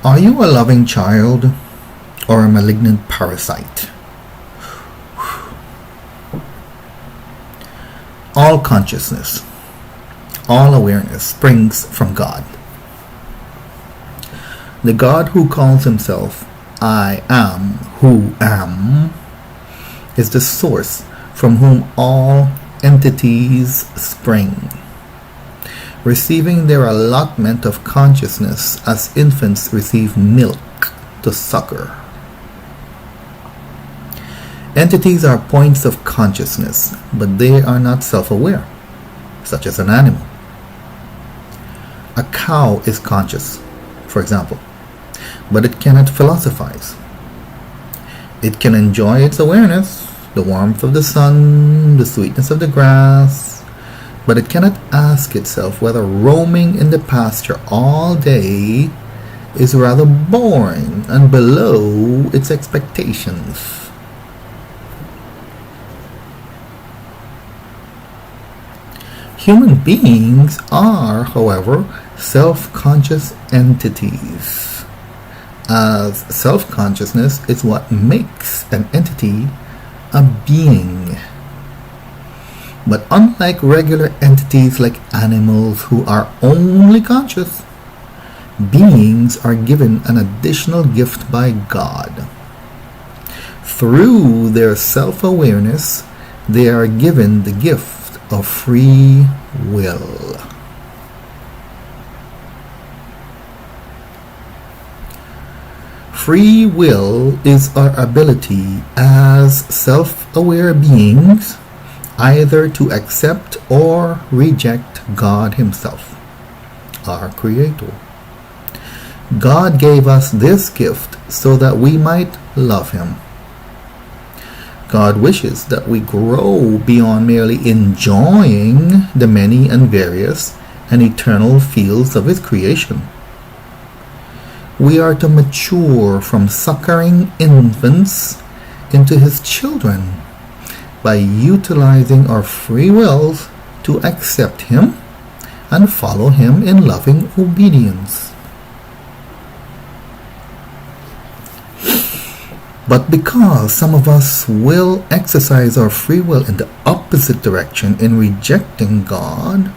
Are you a loving child or a malignant parasite? All consciousness, all awareness springs from God. The God who calls himself I am who am is the source from whom all entities spring, receiving their allotment of consciousness as infants receive milk to suckle. Entities are points of consciousness, but they are not self-aware, such as an animal. A cow is conscious, for example, but it cannot philosophize. It can enjoy its awareness, the warmth of the sun, the sweetness of the grass, but it cannot ask itself whether roaming in the pasture all day is rather boring and below its expectations. Human beings are, however, self-conscious entities, as self-consciousness is what makes an entity a being. But unlike regular entities like animals who are only conscious, beings are given an additional gift by God. Through their self-awareness, they are given the gift of free will. Free will is our ability as self-aware beings either to accept or reject God himself, our Creator. God gave us this gift so that we might love him. God wishes that we grow beyond merely enjoying the many and various and eternal fields of his creation. We are to mature from suckering infants into his children by utilizing our free wills to accept him and follow him in loving obedience. But because some of us will exercise our free will in the opposite direction in rejecting God,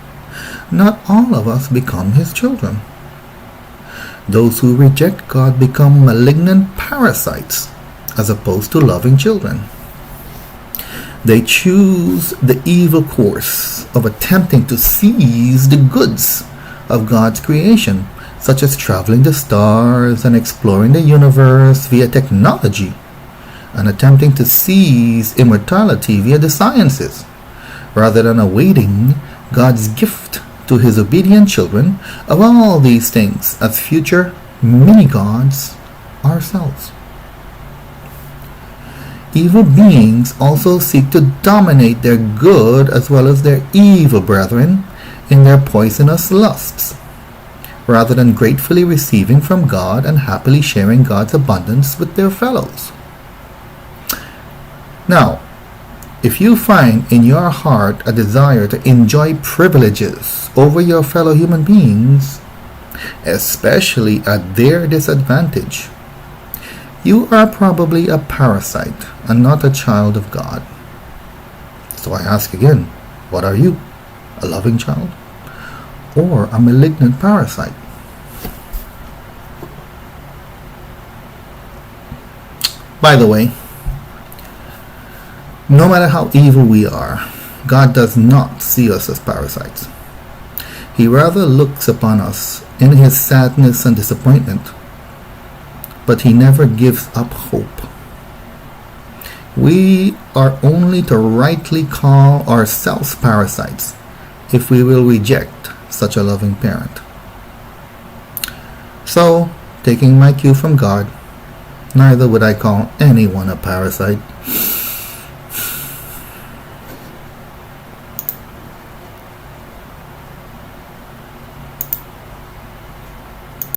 not all of us become his children. Those who reject God become malignant parasites as opposed to loving children. They choose the evil course of attempting to seize the goods of God's creation, such as traveling the stars and exploring the universe via technology, and attempting to seize immortality via the sciences, rather than awaiting God's gift to his obedient children of all these things as future mini-gods ourselves. Evil beings also seek to dominate their good as well as their evil brethren in their poisonous lusts, rather than gratefully receiving from God and happily sharing God's abundance with their fellows. Now, if you find in your heart a desire to enjoy privileges over your fellow human beings, especially at their disadvantage, you are probably a parasite and not a child of God. So I ask again, what are you? A loving child or a malignant parasite? By the way, no matter how evil we are, God does not see us as parasites. He rather looks upon us in his sadness and disappointment, but he never gives up hope. We are only to rightly call ourselves parasites if we will reject such a loving parent. So, taking my cue from God, neither would I call anyone a parasite.